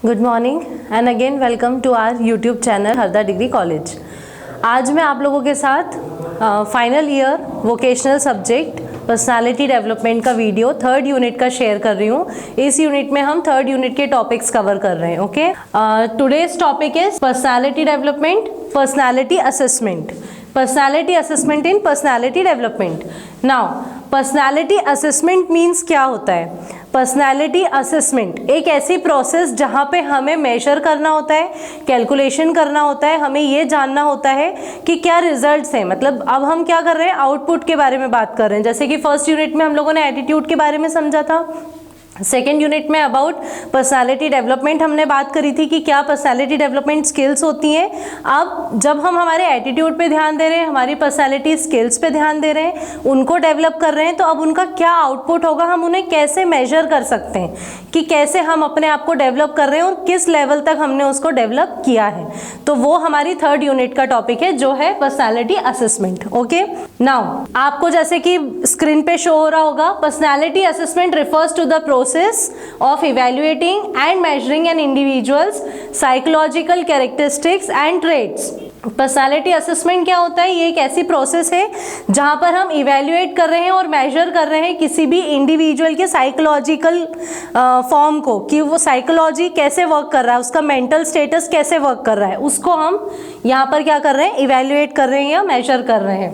Good morning and again welcome to our YouTube channel Harda degree college. आज मैं आप लोगों के साथ final year vocational subject personality development का वीडियो थर्ड यूनिट का शेयर कर रही हूँ। इस यूनिट में हम थर्ड यूनिट के टॉपिक्स कवर कर रहे हैं। Okay, today's topic is personality development, personality assessment, personality assessment in personality development. Now personality assessment means क्या होता है? पर्सनालिटी असेसमेंट एक ऐसी प्रोसेस जहाँ पे हमें मेजर करना होता है, कैलकुलेशन करना होता है, हमें ये जानना होता है कि क्या रिजल्ट्स हैं। मतलब अब हम क्या कर रहे हैं, आउटपुट के बारे में बात कर रहे हैं। जैसे कि फर्स्ट यूनिट में हम लोगों ने एटीट्यूड के बारे में समझा था, सेकेंड यूनिट में अबाउट पर्सनालिटी डेवलपमेंट हमने बात करी थी कि क्या पर्सनालिटी डेवलपमेंट स्किल्स होती हैं। अब जब हम हमारे एटीट्यूड पे ध्यान दे रहे हैं, हमारी पर्सनालिटी स्किल्स पे ध्यान दे रहे हैं, उनको डेवलप कर रहे हैं, तो अब उनका क्या आउटपुट होगा, हम उन्हें कैसे मेजर कर सकते हैं कि कैसे हम अपने आप को डेवलप कर रहे हैं और किस लेवल तक हमने उसको डेवलप किया है। तो वो हमारी थर्ड यूनिट का टॉपिक है जो है पर्सनालिटी असेसमेंट। ओके, नाउ आपको जैसे कि स्क्रीन पे शो हो रहा होगा, personality assessment refers to the process of evaluating and measuring an individual's psychological characteristics and traits। Personality assessment क्या होता है? ये एक ऐसी प्रोसेस है जहाँ पर हम इवेल्युएट कर रहे हैं और मेजर कर रहे हैं किसी भी इंडिविजुअल के साइकोलॉजिकल फॉर्म को, कि वो साइकोलॉजी कैसे वर्क कर रहा है, उसका मेंटल स्टेटस कैसे वर्क कर रहा है, उसको हम यहाँ पर क्या कर रहे हैं, इवेल्युएट कर रहे हैं या मेजर कर रहे हैं।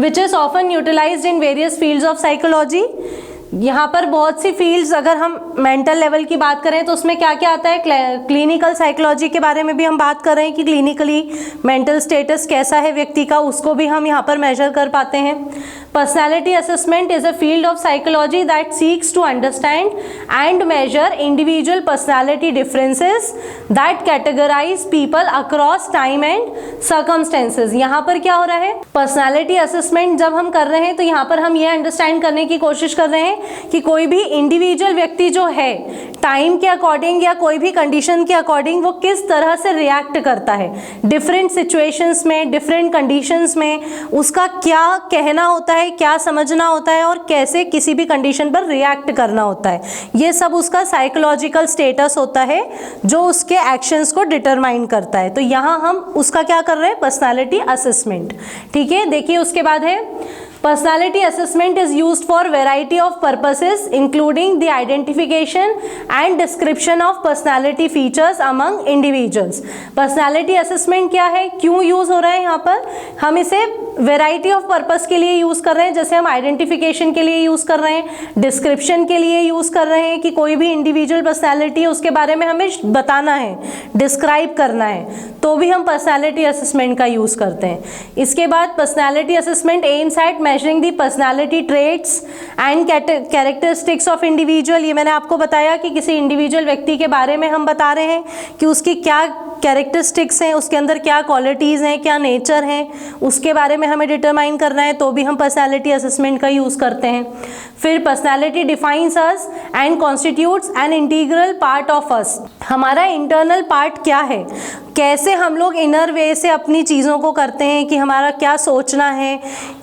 Which is often utilised in various fields of psychology. यहाँ पर बहुत सी फील्ड्स, अगर हम मेंटल लेवल की बात करें तो उसमें क्या क्या आता है, क्लिनिकल साइकोलॉजी के बारे में भी हम बात कर रहे हैं कि क्लिनिकली मेंटल स्टेटस कैसा है व्यक्ति का, उसको भी हम यहाँ पर मेजर कर पाते हैं। Personality assessment is a field of psychology that seeks to understand and measure individual personality differences that categorise people across time and circumstances. यहाँ पर क्या हो रहा है, पर्सनालिटी असेसमेंट जब हम कर रहे हैं तो यहाँ पर हम ये अंडरस्टैंड करने की कोशिश कर रहे हैं कि कोई भी इंडिविजुअल व्यक्ति जो है टाइम के अकॉर्डिंग या कोई भी कंडीशन के अकॉर्डिंग वो किस तरह से रिएक्ट करता है डिफरेंट सिचुएशंस में, डिफरेंट कंडीशंस में, उसका क्या कहना होता है, क्या समझना होता है और कैसे किसी भी कंडीशन पर रिएक्ट करना होता है। ये सब उसका साइकोलॉजिकल स्टेटस होता है जो उसके एक्शंस को डिटरमाइन करता है। तो यहाँ हम उसका क्या कर रहे हैं, पर्सनालिटी असेसमेंट। ठीक है, देखिए उसके बाद है Personality assessment is used for variety of purposes including the identification and description of personality features among individuals। Personality assessment क्या है, क्यों यूज हो रहा है यहाँ पर? हम इसे वेराइटी ऑफ पर्पस के लिए यूज कर रहे हैं, जैसे हम आइडेंटिफिकेशन के लिए यूज कर रहे हैं, डिस्क्रिप्शन के लिए यूज कर रहे हैं कि कोई भी इंडिविजुअल पर्सनालिटी है उसके बारे में हमें बताना है, डिस्क्राइब करना है, तो भी हम पर्सनालिटी असेसमेंट का यूज करते हैं। इसके बाद personality assessment aims at measuring the personality traits and characteristics of individual। ये मैंने आपको बताया कि किसी इंडिविजुअल व्यक्ति के बारे में हम बता रहे हैं कि उसकी क्या कैरेक्टरिस्टिक्स हैं, उसके अंदर क्या क्वालिटीज़ हैं, क्या नेचर हैं, उसके बारे में हमें डिटरमाइन करना है, तो भी हम पर्सनालिटी असेसमेंट का यूज़ करते हैं। फिर personality defines us and constitutes N integral part of अस। हमारा इंटरनल पार्ट क्या है, कैसे हम लोग इनर वे से अपनी चीज़ों को करते हैं, कि हमारा क्या सोचना है,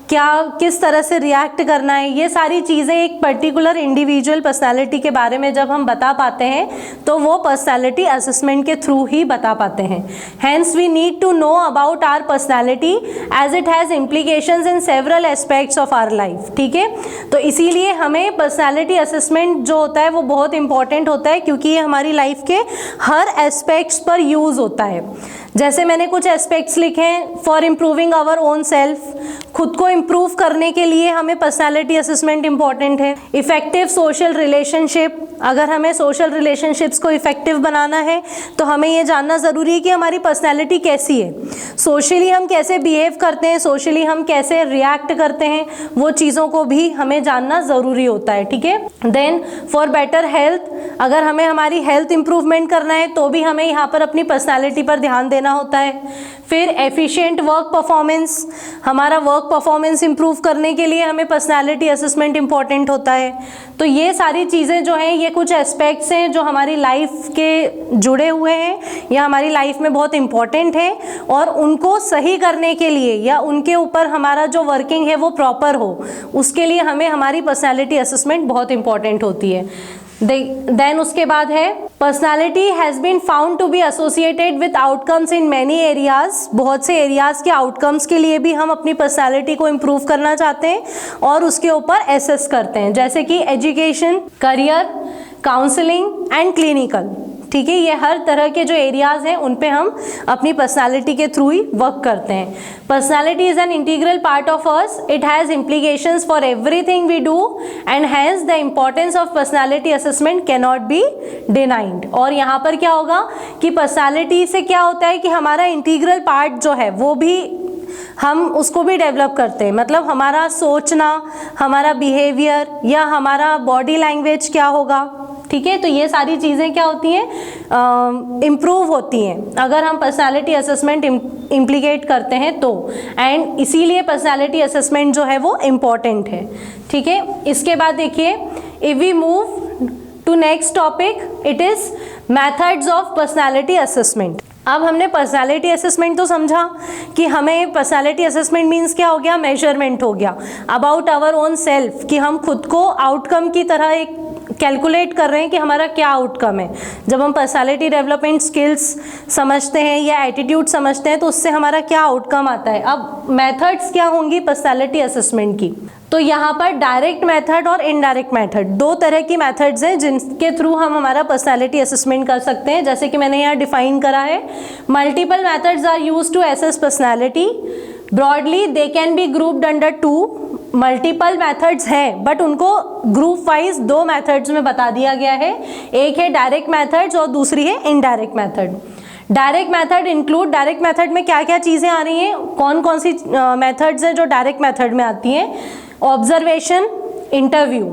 क्या किस तरह से रिएक्ट करना है, ये सारी चीज़ें एक पर्टिकुलर इंडिविजुअल पर्सनालिटी के बारे में जब हम बता पाते हैं तो वो पर्सनालिटी असेसमेंट के थ्रू ही बता पाते हैं। Hence we need to know about our personality as it has implications in several aspects of our life. ठीक है, तो इसीलिए हमें पर्सनालिटी असेसमेंट जो होता है वो बहुत इंपॉर्टेंट होता है, क्योंकि ये हमारी लाइफ के हर एस्पेक्ट्स पर यूज़ होता है। जैसे मैंने कुछ एस्पेक्ट्स लिखे हैं, for improving our own self, खुद को इम्प्रूव करने के लिए हमें पर्सनालिटी असेसमेंट इंपॉर्टेंट है। इफेक्टिव सोशल रिलेशनशिप, अगर हमें सोशल रिलेशनशिप्स को इफेक्टिव बनाना है तो हमें ये जानना ज़रूरी है कि हमारी पर्सनालिटी कैसी है, सोशली हम कैसे बिहेव करते हैं, सोशली हम कैसे रिएक्ट करते हैं, वो चीज़ों को भी हमें जानना ज़रूरी होता है। ठीक है, देन फॉर बेटर हेल्थ, अगर हमें हमारी हेल्थ इंप्रूवमेंट करना है तो भी हमें यहाँ पर अपनी पर्सनालिटी पर ध्यान देना होता है। फिर एफिशिएंट वर्क परफॉर्मेंस, हमारा वर्क परफॉर्मेंस इंप्रूव करने के लिए हमें पर्सनालिटी असेसमेंट इंपॉर्टेंट होता है। तो ये सारी चीज़ें जो हैं, ये कुछ एस्पेक्ट्स हैं जो हमारी लाइफ के जुड़े हुए हैं या हमारी लाइफ में बहुत इंपॉर्टेंट है, और उनको सही करने के लिए या उनके ऊपर हमारा जो वर्किंग है वो प्रॉपर हो, उसके लिए हमें हमारी पर्सनालिटी असेसमेंट बहुत इंपॉर्टेंट होती है। देन उसके बाद है personality has been found to be associated with outcomes in many areas. बहुत से एरियाज के आउटकम्स के लिए भी हम अपनी पर्सनालिटी को इम्प्रूव करना चाहते हैं और उसके ऊपर एसेस करते हैं, जैसे कि education, career, counselling and clinical. ठीक है, ये हर तरह के जो एरियाज हैं उन पे हम अपनी पर्सनालिटी के थ्रू ही वर्क करते हैं। Personality is an integral part of us, it has implications for everything we do and hence the importance of personality assessment can not be denied. और यहाँ पर क्या होगा कि पर्सनालिटी से क्या होता है कि हमारा इंटीग्रल पार्ट जो है वो भी हम उसको भी डेवलप करते हैं, मतलब हमारा सोचना, हमारा बिहेवियर या हमारा बॉडी लैंग्वेज क्या होगा। ठीक है, तो ये सारी चीज़ें क्या होती हैं, इम्प्रूव होती हैं अगर हम पर्सनालिटी असेसमेंट इम्प्लीकेट करते हैं तो। एंड इसीलिए पर्सनालिटी असेसमेंट जो है वो इम्पॉर्टेंट है। ठीक है, इसके बाद देखिए, if we move to next topic, it is methods of personality assessment. अब हमने पर्सनालिटी असेसमेंट तो समझा कि हमें पर्सनालिटी असेसमेंट मीन्स क्या हो गया, मेजरमेंट हो गया अबाउट आवर ओन सेल्फ, कि हम खुद को आउटकम की तरह एक कैलकुलेट कर रहे हैं कि हमारा क्या आउटकम है। जब हम पर्सनालिटी डेवलपमेंट स्किल्स समझते हैं या एटीट्यूड समझते हैं तो उससे हमारा क्या आउटकम आता है। अब मेथड्स क्या होंगी पर्सनालिटी असेसमेंट की, तो यहाँ पर डायरेक्ट मेथड और इनडायरेक्ट मेथड, दो तरह की मेथड्स हैं जिनके थ्रू हम हमारा पर्सनालिटी असेसमेंट कर सकते हैं। जैसे कि मैंने यहाँ डिफाइन करा है, multiple methods are used to assess personality. Broadly they can be grouped under two. Multiple methods हैं बट उनको ग्रुप वाइज दो मेथड्स में बता दिया गया है, एक है डायरेक्ट मेथड्स और दूसरी है indirect method. Direct method include, direct method में क्या क्या चीज़ें आ रही हैं, कौन कौन सी मेथड्स हैं जो डायरेक्ट मेथड में आती हैं। Observation, interview,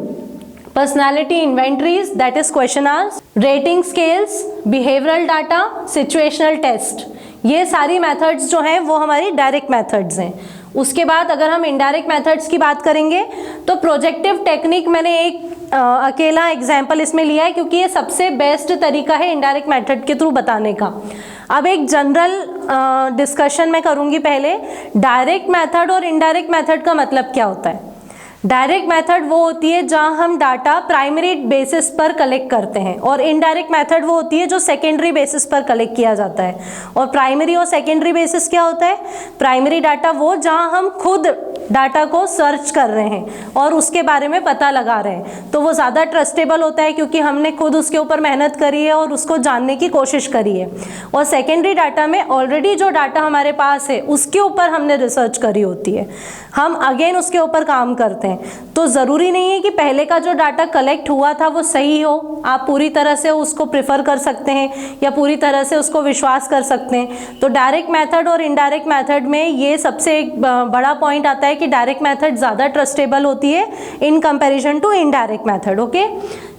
personality inventories that is questionnaires, rating scales, behavioural data, situational test, ये सारी मेथड्स जो हैं वो हमारी डायरेक्ट मेथड्स हैं। उसके बाद अगर हम इनडायरेक्ट मेथड्स की बात करेंगे तो प्रोजेक्टिव टेक्निक मैंने एक अकेला एग्जाम्पल इसमें लिया है क्योंकि ये सबसे बेस्ट तरीका है इनडायरेक्ट मेथड के थ्रू बताने का। अब एक जनरल डिस्कशन मैं करूँगी पहले, डायरेक्ट मेथड और इनडायरेक्ट मेथड का मतलब क्या होता है। डायरेक्ट मेथड वो होती है जहां हम डाटा प्राइमरी बेसिस पर कलेक्ट करते हैं और इनडायरेक्ट मेथड वो होती है जो सेकेंडरी बेसिस पर कलेक्ट किया जाता है। और प्राइमरी और सेकेंडरी बेसिस क्या होता है, प्राइमरी डाटा वो जहां हम खुद डाटा को सर्च कर रहे हैं और उसके बारे में पता लगा रहे हैं, तो वो ज़्यादा ट्रस्टेबल होता है क्योंकि हमने खुद उसके ऊपर मेहनत करी है और उसको जानने की कोशिश करी है। और सेकेंडरी डाटा में ऑलरेडी जो डाटा हमारे पास है उसके ऊपर हमने रिसर्च करी होती है, हम अगेन उसके ऊपर काम करते हैं। तो ज़रूरी नहीं है कि पहले का जो डाटा कलेक्ट हुआ था वो सही हो, आप पूरी तरह से उसको प्रेफर कर सकते हैं या पूरी तरह से उसको विश्वास कर सकते हैं। तो डायरेक्ट मेथड और इनडायरेक्ट मेथड में ये सबसे एक बड़ा पॉइंट आता है कि डायरेक्ट मेथड ज़्यादा ट्रस्टेबल होती है in comparison to indirect method. Okay,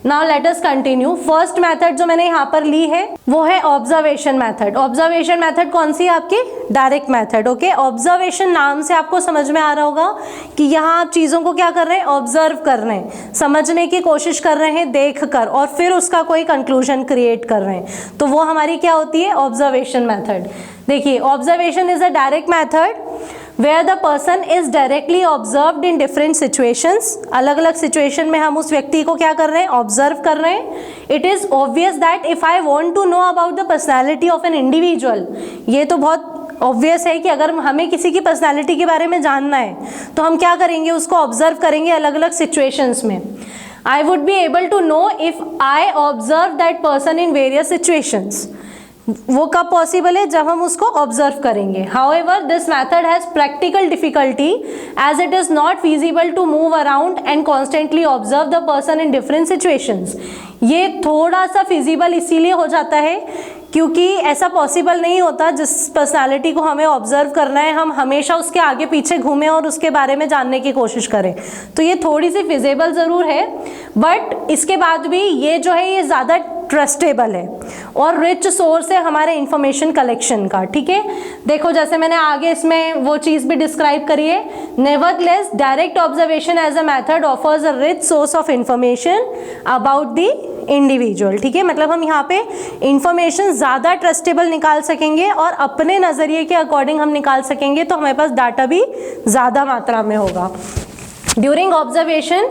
now let us continue. First method जो मैंने यहाँ पर ली है वो है ऑब्जर्वेशन मेथड। ऑब्जर्वेशन मेथड कौन सी है आपकी, डायरेक्ट मेथड। ओके, ऑब्जर्वेशन नाम से आपको समझ में आ रहा होगा कि यहाँ आप चीज़ों को क्या कर रहे हैं, ऑब्जर्व कर रहे हैं, समझने की कोशिश कर रहे हैं देख कर और फिर उसका कोई कंक्लूजन क्रिएट कर रहे हैं, तो वो हमारी क्या होती है, ऑब्जर्वेशन मेथड। देखिए, observation is a direct method where the person is directly observed in different situations। अलग अलग सिचुएशन में हम उस व्यक्ति को क्या कर रहे हैं, ऑब्जर्व कर रहे हैं। It is obvious that if I want to know about the personality of an individual, ये तो बहुत ऑब्वियस है कि अगर हमें किसी की पर्सनैलिटी के बारे में जानना है तो हम क्या करेंगे, उसको ऑब्जर्व करेंगे अलग अलग सिचुएशंस में। I would be able to know if I observe that person in various situations। वो कब पॉसिबल है, जब हम उसको ऑब्जर्व करेंगे। However, this method has practical difficulty as it is not feasible to move around and constantly observe the person in different situations। ये थोड़ा सा फिजिबल इसीलिए हो जाता है क्योंकि ऐसा पॉसिबल नहीं होता जिस पर्सनालिटी को हमें ऑब्जर्व करना है हम हमेशा उसके आगे पीछे घूमें और उसके बारे में जानने की कोशिश करें। तो ये थोड़ी सी फिजिबल ज़रूर है बट इसके बाद भी ये जो है ये ज़्यादा ट्रस्टेबल है और रिच सोर्स है हमारे इंफॉर्मेशन कलेक्शन का। ठीक है, देखो जैसे मैंने आगे इसमें वो चीज़ भी डिस्क्राइब करी है। Nevertheless direct observation as a method offers a rich source of information about the individual. ठीक है, मतलब हम यहाँ पे इंफॉर्मेशन ज़्यादा ट्रस्टेबल निकाल सकेंगे और अपने नज़रिए के अकॉर्डिंग हम निकाल सकेंगे तो हमारे पास डाटा भी ज़्यादा मात्रा में होगा। During observation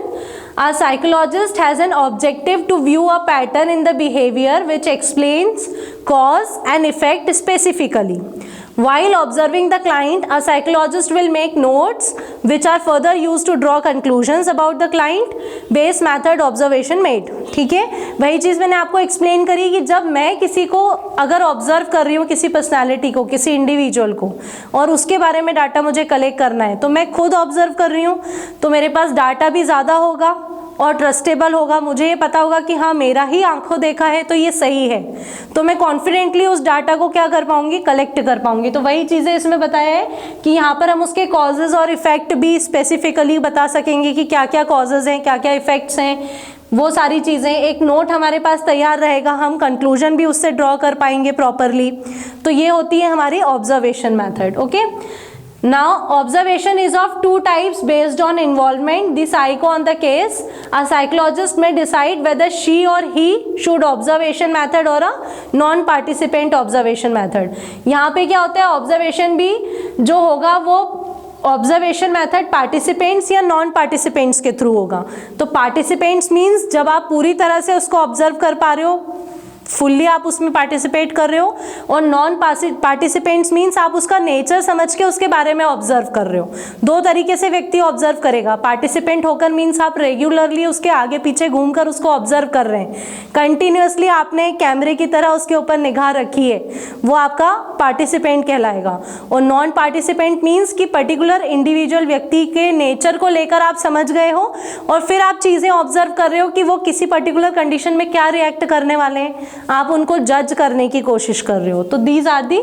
A psychologist has an objective to view a pattern in the behavior which explains cause and effect specifically. While observing the client, a psychologist will make notes which are further used to draw conclusions about the client based method observation made. ठीक है, वही चीज़ मैंने आपको explain करी कि जब मैं किसी को अगर ऑब्जर्व कर रही हूँ, किसी पर्सनालिटी को, किसी इंडिविजुअल को, और उसके बारे में डाटा मुझे कलेक्ट करना है, तो मैं खुद ऑब्जर्व कर रही हूँ तो मेरे पास डाटा भी ज़्यादा होगा और ट्रस्टेबल होगा। मुझे ये पता होगा कि हाँ मेरा ही आंखों देखा है तो ये सही है, तो मैं कॉन्फिडेंटली उस डाटा को क्या कर पाऊंगी, कलेक्ट कर पाऊंगी। तो वही चीज़ें इसमें बताया है कि यहाँ पर हम उसके कॉजेज़ और इफेक्ट भी स्पेसिफिकली बता सकेंगे कि क्या क्या कॉजेज़ हैं, क्या क्या इफेक्ट्स हैं, वो सारी चीज़ें। एक नोट हमारे पास तैयार रहेगा, हम कंक्लूजन भी उससे ड्रॉ कर पाएंगे प्रॉपरली। तो ये होती है हमारी observation method. Okay, now observation is of two types based on involvement the psycho on the case. A psychologist may decide whether she or he should observation method or a non participant observation method. यहाँ पे क्या होता है, observation भी जो होगा वो observation method participants या नॉन पार्टिसिपेंट्स के थ्रू होगा। तो पार्टिसिपेंट्स मीन्स जब आप पूरी तरह से उसको ऑब्जर्व कर पा रहे हो, फुल्ली आप उसमें पार्टिसिपेट कर रहे हो, और नॉन पार्टिसिपेंट्स मीन्स आप उसका नेचर समझ के उसके बारे में ऑब्जर्व कर रहे हो। दो तरीके से व्यक्ति ऑब्जर्व करेगा। पार्टिसिपेंट होकर मीन्स आप रेगुलरली उसके आगे पीछे घूमकर उसको ऑब्जर्व कर रहे हैं, कंटिन्यूसली आपने कैमरे की तरह उसके ऊपर निगाह रखी है, वो आपका पार्टिसिपेंट कहलाएगा। और नॉन पार्टिसिपेंट मीन्स कि पर्टिकुलर इंडिविजुअल व्यक्ति के नेचर को लेकर आप समझ गए हो और फिर आप चीज़ें ऑब्जर्व कर रहे हो कि वो किसी पर्टिकुलर कंडीशन में क्या रिएक्ट करने वाले हैं, आप उनको जज करने की कोशिश कर रहे हो। तो these are the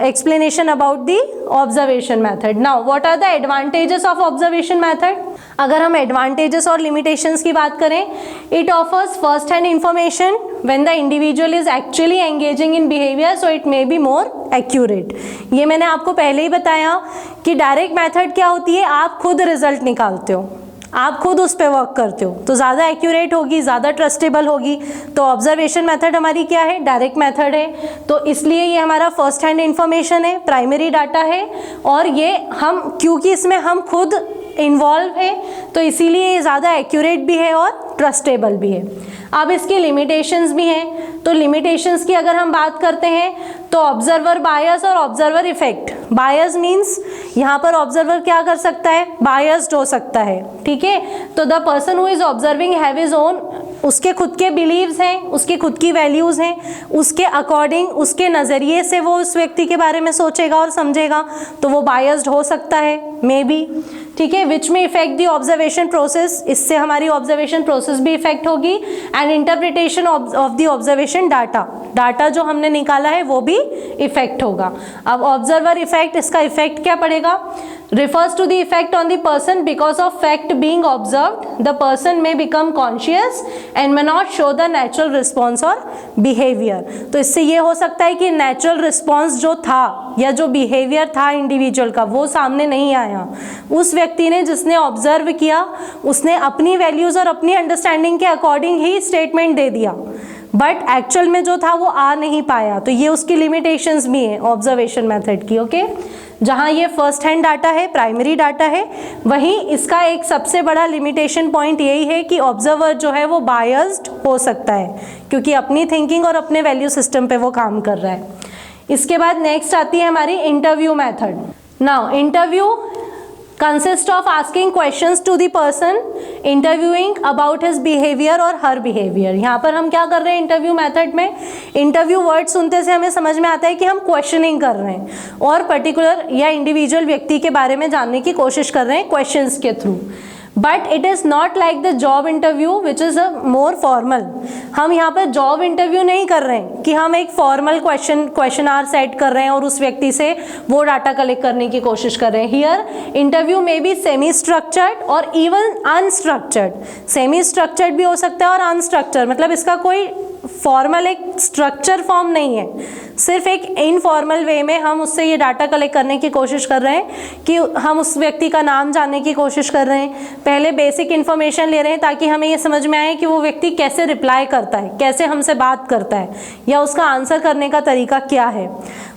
explanation about the observation method. Now what are the advantages of observation method? अगर हम एडवांटेजेस और लिमिटेशंस की बात करें, it offers first hand information when the individual is actually engaging in behaviour, so it may be more accurate. ये मैंने आपको पहले ही बताया कि डायरेक्ट मैथड क्या होती है, आप खुद रिजल्ट निकालते हो, आप खुद उस पर वर्क करते हो, तो ज़्यादा एक्यूरेट होगी, ज़्यादा ट्रस्टेबल होगी। तो ऑब्जर्वेशन मेथड हमारी क्या है, डायरेक्ट मेथड है, तो इसलिए ये हमारा फर्स्ट हैंड इंफॉर्मेशन है, प्राइमरी डाटा है, और ये हम क्योंकि इसमें हम खुद इन्वॉल्व है तो इसीलिए ये ज़्यादा एक्यूरेट भी है और ट्रस्टेबल भी है। अब इसकी लिमिटेशंस भी हैं, तो लिमिटेशंस की अगर हम बात करते हैं तो ऑब्जर्वर बायस और ऑब्जर्वर इफेक्ट। बायस मीन्स यहाँ पर ऑब्जर्वर क्या कर सकता है, बायस्ड हो सकता है। ठीक है, तो the person who is observing have his own, उसके खुद के बिलीव्स हैं, उसके खुद की वैल्यूज़ हैं, उसके अकॉर्डिंग, उसके नज़रिए से वो उस व्यक्ति के बारे में सोचेगा और समझेगा, तो वो बायस्ड हो सकता है, मे बी। ठीक है, विच में इफेक्ट दी ऑब्जर्वेशन प्रोसेस, इससे हमारी ऑब्जर्वेशन प्रोसेस भी इफेक्ट होगी, and interpretation of the observation data, data जो हमने निकाला है वो भी इफेक्ट होगा। अब ऑब्जर्वर इफेक्ट, इसका इफेक्ट क्या पड़ेगा, refers to the effect on the person because of fact being observed, the person may become conscious and may not show the natural response or behavior। तो इससे ये हो सकता है कि natural response जो था या जो behavior था इंडिविजुअल का वो सामने नहीं आया। उस व्यक्ति ने जिसने ऑब्जर्व किया उसने अपनी वैल्यूज़ और अपनी अंडरस्टैंडिंग के अकॉर्डिंग ही स्टेटमेंट दे दिया, बट एक्चुअल में जो था वो आ नहीं पाया। तो ये उसकी लिमिटेशंस भी हैं ऑब्जर्वेशन मेथड की। ओके, जहाँ ये फर्स्ट हैंड डाटा है, प्राइमरी डाटा है, वहीं इसका एक सबसे बड़ा लिमिटेशन पॉइंट यही है कि ऑब्जर्वर जो है वो बायस्ड हो सकता है, क्योंकि अपनी थिंकिंग और अपने वैल्यू सिस्टम पे वो काम कर रहा है। इसके बाद नेक्स्ट आती है हमारी interview method. Now interview consist of asking questions to the person interviewing about his behavior और her behavior। यहाँ पर हम क्या कर रहे हैं इंटरव्यू मेथड में, इंटरव्यू वर्ड सुनते से हमें समझ में आता है कि हम क्वेश्चनिंग कर रहे हैं और पर्टिकुलर या इंडिविजुअल व्यक्ति के बारे में जानने की कोशिश कर रहे हैं क्वेश्चंस के through. But it is not like the job interview which is a more formal. हम यहाँ पर जॉब इंटरव्यू नहीं कर रहे हैं कि हम एक फॉर्मल क्वेश्चन आर सेट कर रहे हैं और उस व्यक्ति से वो डाटा कलेक्ट करने की कोशिश कर रहे हैं। हियर इंटरव्यू में बी सेमी स्ट्रक्चर्ड और इवन अनस्ट्रक्चर्ड। सेमी स्ट्रक्चर्ड भी हो सकता है और अनस्ट्रक्चर्ड, मतलब इसका कोई फॉर्मल एक स्ट्रक्चर फॉर्म नहीं है, सिर्फ एक इनफॉर्मल वे में हम उससे ये डाटा कलेक्ट करने की कोशिश कर रहे हैं कि हम उस व्यक्ति का नाम जानने की कोशिश कर रहे हैं, पहले बेसिक इन्फॉर्मेशन ले रहे हैं ताकि हमें ये समझ में आए कि वो व्यक्ति कैसे रिप्लाई करता है, कैसे हमसे बात करता है, या उसका आंसर करने का तरीका क्या है।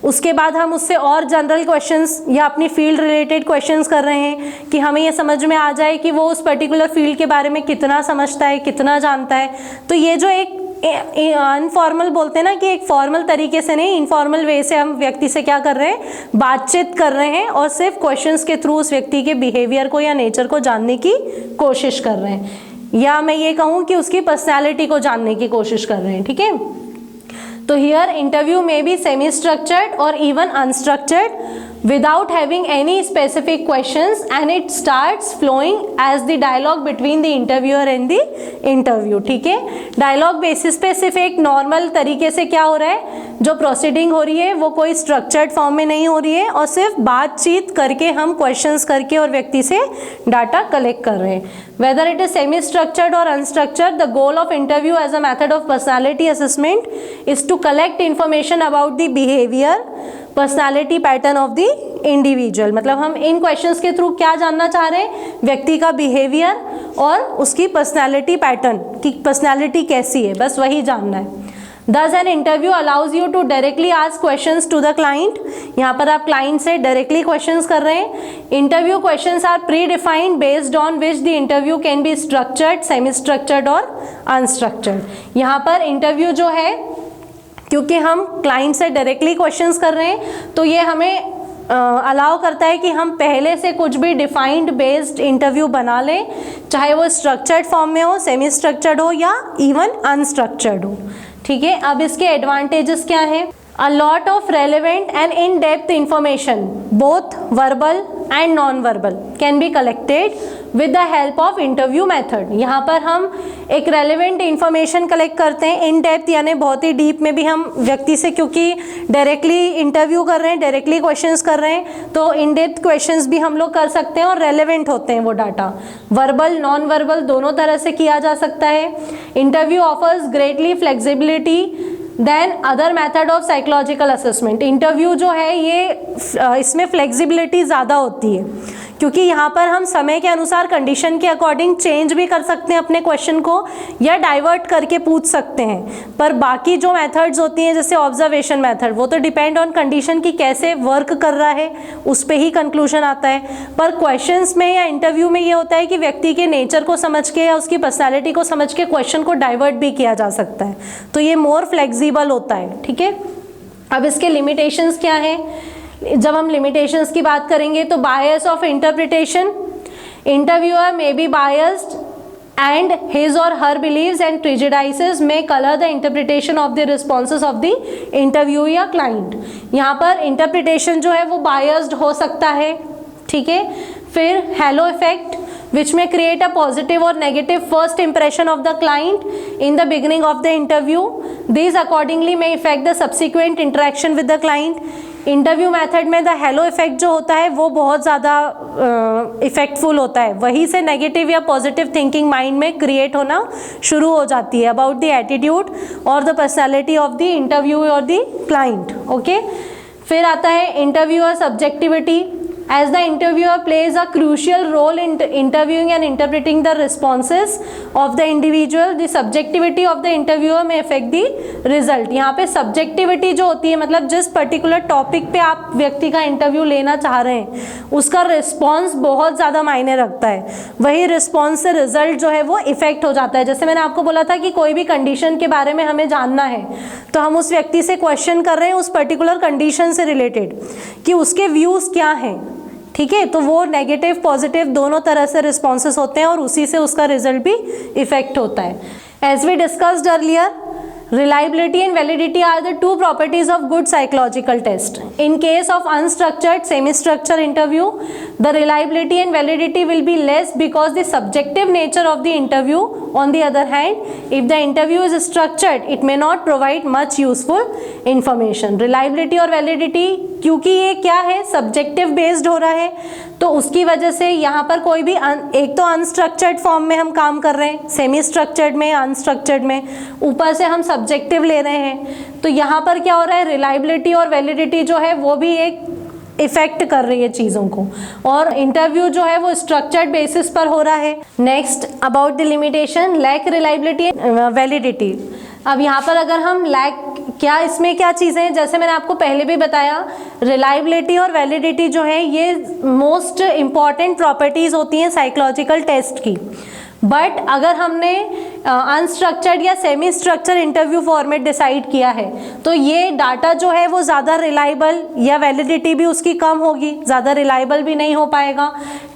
उसके बाद हम उससे और जनरल क्वेश्चंस या अपनी फील्ड रिलेटेड क्वेश्चंस कर रहे हैं कि हमें ये समझ में आ जाए कि वो उस पर्टिकुलर फील्ड के बारे में कितना समझता है, कितना जानता है। तो ये जो एक अनफॉर्मल बोलते हैं ना कि एक फॉर्मल तरीके से नहीं, इनफॉर्मल वे से हम व्यक्ति से क्या कर रहे हैं, बातचीत कर रहे हैं और सिर्फ क्वेश्चंस के थ्रू उस व्यक्ति के बिहेवियर को या नेचर को जानने की कोशिश कर रहे हैं, या मैं ये कहूँ कि उसकी पर्सनैलिटी को जानने की कोशिश कर रहे हैं। ठीक है, तो हियर इंटरव्यू में बी सेमी स्ट्रक्चर्ड और even unstructured without having any specific questions, and it starts flowing as the dialogue between the interviewer and the interview। ठीक है, डायलॉग बेसिस पे सिर्फ एक नॉर्मल तरीके से क्या हो रहा है, जो प्रोसीडिंग हो रही है वो कोई स्ट्रक्चर्ड फॉर्म में नहीं हो रही है और सिर्फ बातचीत करके हम क्वेश्चंस करके और व्यक्ति से डाटा कलेक्ट कर रहे हैं। Whether it is semi-structured or unstructured, the goal of interview as a method of personality assessment is to collect information about the behavior, personality pattern of the individual. मतलब हम इन questions के through क्या जानना चाह रहे हैं, व्यक्ति का बिहेवियर और उसकी पर्सनालिटी पैटर्न, कि पर्सनालिटी कैसी है, बस वही जानना है। Thus an interview allows you to directly ask questions to the client। यहाँ पर आप क्लाइंट से डायरेक्टली क्वेश्चंस कर रहे हैं। Interview questions are pre defined based on which the interview can be structured, semi structured और अनस्ट्रक्चर्ड। यहाँ पर इंटरव्यू जो है, क्योंकि हम क्लाइंट से डायरेक्टली क्वेश्चंस कर रहे हैं तो ये हमें अलाउ करता है कि हम पहले से कुछ भी डिफाइंड बेस्ड इंटरव्यू बना लें, चाहे वो स्ट्रक्चर्ड फॉर्म में हो, सेमी स्ट्रक्चर्ड हो या इवन अनस्ट्रक्चर्ड हो। ठीक है, अब इसके एडवांटेजेस क्या हैं? A lot of relevant and in-depth information, both verbal and non-verbal, can be collected with the help of interview method। यहाँ पर हम एक relevant information collect करते हैं, in depth यानी बहुत ही deep में भी हम व्यक्ति से, क्योंकि directly interview कर रहे हैं, directly questions कर रहे हैं, तो in depth questions भी हम लोग कर सकते हैं और relevant होते हैं वो डाटा। verbal, non-verbal दोनों तरह से किया जा सकता है। Interview offers greatly flexibility than other method of psychological assessment. Interview जो है ये इसमें फ्लेक्सिबिलिटी ज़्यादा होती है, क्योंकि यहाँ पर हम समय के अनुसार कंडीशन के अकॉर्डिंग चेंज भी कर सकते हैं अपने क्वेश्चन को या डाइवर्ट करके पूछ सकते हैं। पर बाकी जो मेथड्स होती हैं जैसे ऑब्जर्वेशन मेथड, वो तो डिपेंड ऑन कंडीशन की कैसे वर्क कर रहा है उस पर ही कंक्लूजन आता है। पर क्वेश्चंस में या इंटरव्यू में ये होता है कि व्यक्ति के नेचर को समझ के या उसकी पर्सनैलिटी को समझ के क्वेश्चन को डाइवर्ट भी किया जा सकता है, तो ये मोर फ्लेक्सिबल होता है। ठीक है, अब इसके लिमिटेशंस क्या हैं? जब हम लिमिटेशंस की बात करेंगे तो बायस of interpretation, interviewer may be biased and his or her beliefs and prejudices may color the interpretation of the responses of the interview या client। यहाँ पर interpretation जो है वो biased हो सकता है। ठीक है, फिर halo effect which may create a positive or negative first impression of the client in the beginning of the interview। These accordingly may affect the subsequent interaction with the client। Interview method में the hello effect जो होता है वो बहुत ज़्यादा इफेक्टफुल होता है, वहीं से नेगेटिव या पॉजिटिव थिंकिंग माइंड में क्रिएट होना शुरू हो जाती है अबाउट द एटीट्यूड और the personality of the interview और द क्लाइंट। ओके, फिर आता है interviewer subjectivity. As the interviewer plays a crucial role in interviewing and interpreting the responses of the individual, the subjectivity of the interviewer may affect the result। यहाँ पे subjectivity जो होती है मतलब जिस particular topic पे आप व्यक्ति का इंटरव्यू लेना चाह रहे हैं उसका रिस्पॉन्स बहुत ज़्यादा मायने रखता है, वही रिस्पॉन्स से रिजल्ट जो है वो इफेक्ट हो जाता है। जैसे मैंने आपको बोला था कि कोई भी कंडीशन के बारे में हमें जानना है तो हम उस व्यक्ति से क्वेश्चन कर रहे हैं उस पर्टिकुलर कंडीशन से रिलेटेड कि उसके व्यूज़ क्या हैं। ठीक है, तो वो नेगेटिव पॉजिटिव दोनों तरह से रिस्पॉन्सेस होते हैं और उसी से उसका रिजल्ट भी इफेक्ट होता है। As we discussed earlier, reliability and validity are the two properties of good psychological test। In case of unstructured semi-structured interview, the reliability and validity will be less because the subjective nature of the interview। On the other hand, if the interview is structured, it may not provide much useful information। Reliability और validity क्योंकि ये क्या है, subjective based हो रहा है तो उसकी वजह से यहाँ पर कोई भी एक तो अनस्ट्रक्चर्ड फॉर्म में हम काम कर रहे हैं, सेमी स्ट्रक्चर्ड में, अनस्ट्रक्चर्ड में, ऊपर से हम सब्जेक्टिव ले रहे हैं, तो यहाँ पर क्या हो रहा है, रिलायबिलिटी और वैलिडिटी जो है वो भी एक इफेक्ट कर रही है चीज़ों को, और इंटरव्यू जो है वो स्ट्रक्चर्ड बेसिस पर हो रहा है। Next about the limitation, lack reliability validity. अब यहाँ पर अगर हम लैक, क्या इसमें क्या चीज़ें हैं, जैसे मैंने आपको पहले भी बताया, रिलायबिलिटी और वैलिडिटी जो है ये मोस्ट इम्पॉर्टेंट प्रॉपर्टीज़ होती हैं साइकोलॉजिकल टेस्ट की। बट अगर हमने अनस्ट्रक्चर्ड या semi structure interview format decide किया है तो ये डाटा जो है वो ज़्यादा रिलायबल, या वैलिडिटी भी उसकी कम होगी, ज़्यादा रिलायबल भी नहीं हो पाएगा,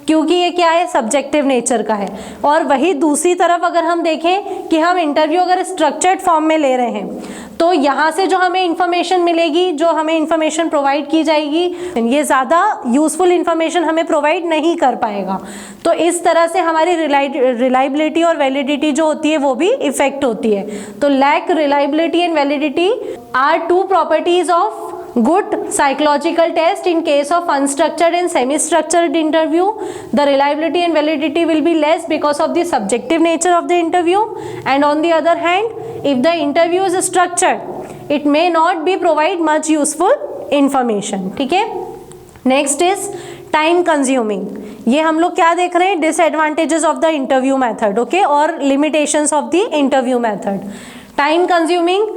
क्योंकि ये क्या है, सब्जेक्टिव नेचर का है। और वही दूसरी तरफ अगर हम देखें कि हम इंटरव्यू अगर स्ट्रक्चर्ड फॉर्म में ले रहे हैं तो यहाँ से जो हमें इंफॉर्मेशन मिलेगी, जो हमें इंफॉर्मेशन प्रोवाइड की जाएगी, ये ज़्यादा यूजफुल इंफॉर्मेशन हमें प्रोवाइड नहीं कर पाएगा। तो इस तरह से हमारी रिलायबिलिटी और वैलिडिटी जो होती है वो भी इफेक्ट होती है। तो lack, reliability and validity are two properties of good psychological test in case of unstructured and semi-structured interview. The reliability and validity will be less because of the subjective nature of the interview, and on the other hand, if the interview is structured, it may not be provide much useful information. ठीक है। Next is time consuming. ये हम लोग क्या देख रहे हैं, disadvantages of the interview method, okay, और limitations of the interview method. Time consuming,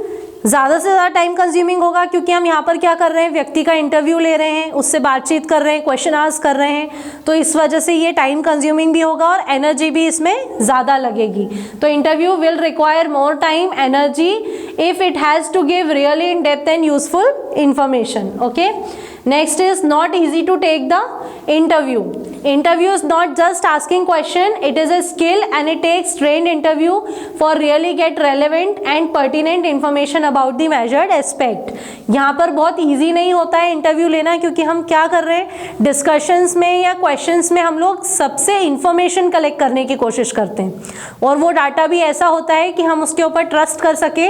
ज़्यादा से ज़्यादा टाइम कंज्यूमिंग होगा क्योंकि हम यहाँ पर क्या कर रहे हैं, व्यक्ति का इंटरव्यू ले रहे हैं, उससे बातचीत कर रहे हैं, क्वेश्चन आस्क कर रहे हैं, तो इस वजह से ये टाइम कंज्यूमिंग भी होगा और एनर्जी भी इसमें ज़्यादा लगेगी। तो interview will require more time, energy if it has to give really in depth and useful information, okay. Next is not easy to take the interview. Interview is not just asking question, it is a skill and it takes trained interview for really get relevant and pertinent information about the measured aspect. यहाँ पर बहुत easy नहीं होता है interview लेना, क्योंकि हम क्या कर रहे हैं, डिस्कशंस में या क्वेश्चंस में हम लोग सबसे इंफॉर्मेशन कलेक्ट करने की कोशिश करते हैं, और वो डाटा भी ऐसा होता है कि हम उसके ऊपर ट्रस्ट कर सके,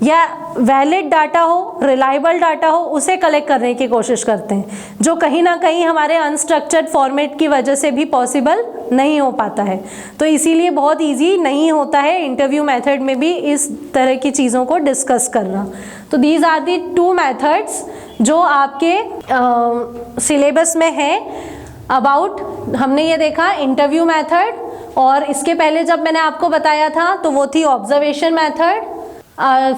या वैलिड डाटा हो, रिलायबल डाटा हो, उसे कलेक्ट करने की कोशिश करते हैं, जो कहीं ना कहीं हमारे अनस्ट्रक्चर्ड फॉर्मेट की वजह से भी पॉसिबल नहीं हो पाता है। तो इसीलिए बहुत इजी नहीं होता है इंटरव्यू मेथड में भी इस तरह की चीज़ों को डिस्कस करना। तो these are the two methods जो आपके सिलेबस में है। अबाउट हमने ये देखा इंटरव्यू मेथड, और इसके पहले जब मैंने आपको बताया था तो वो थी ऑब्जर्वेशन मेथड,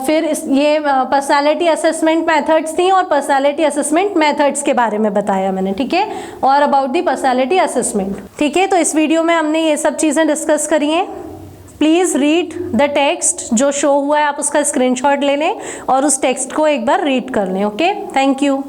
फिर ये पर्सनालिटी असेसमेंट मेथड्स थी, और पर्सनालिटी असेसमेंट मेथड्स के बारे में बताया मैंने, ठीक है, और अबाउट दी पर्सनालिटी असेसमेंट, ठीक है। तो इस वीडियो में हमने ये सब चीज़ें डिस्कस करी हैं। प्लीज़ रीड द टेक्स्ट जो शो हुआ है, आप उसका स्क्रीनशॉट ले लें और उस टेक्स्ट को एक बार रीड कर लें, ओके। Thank you.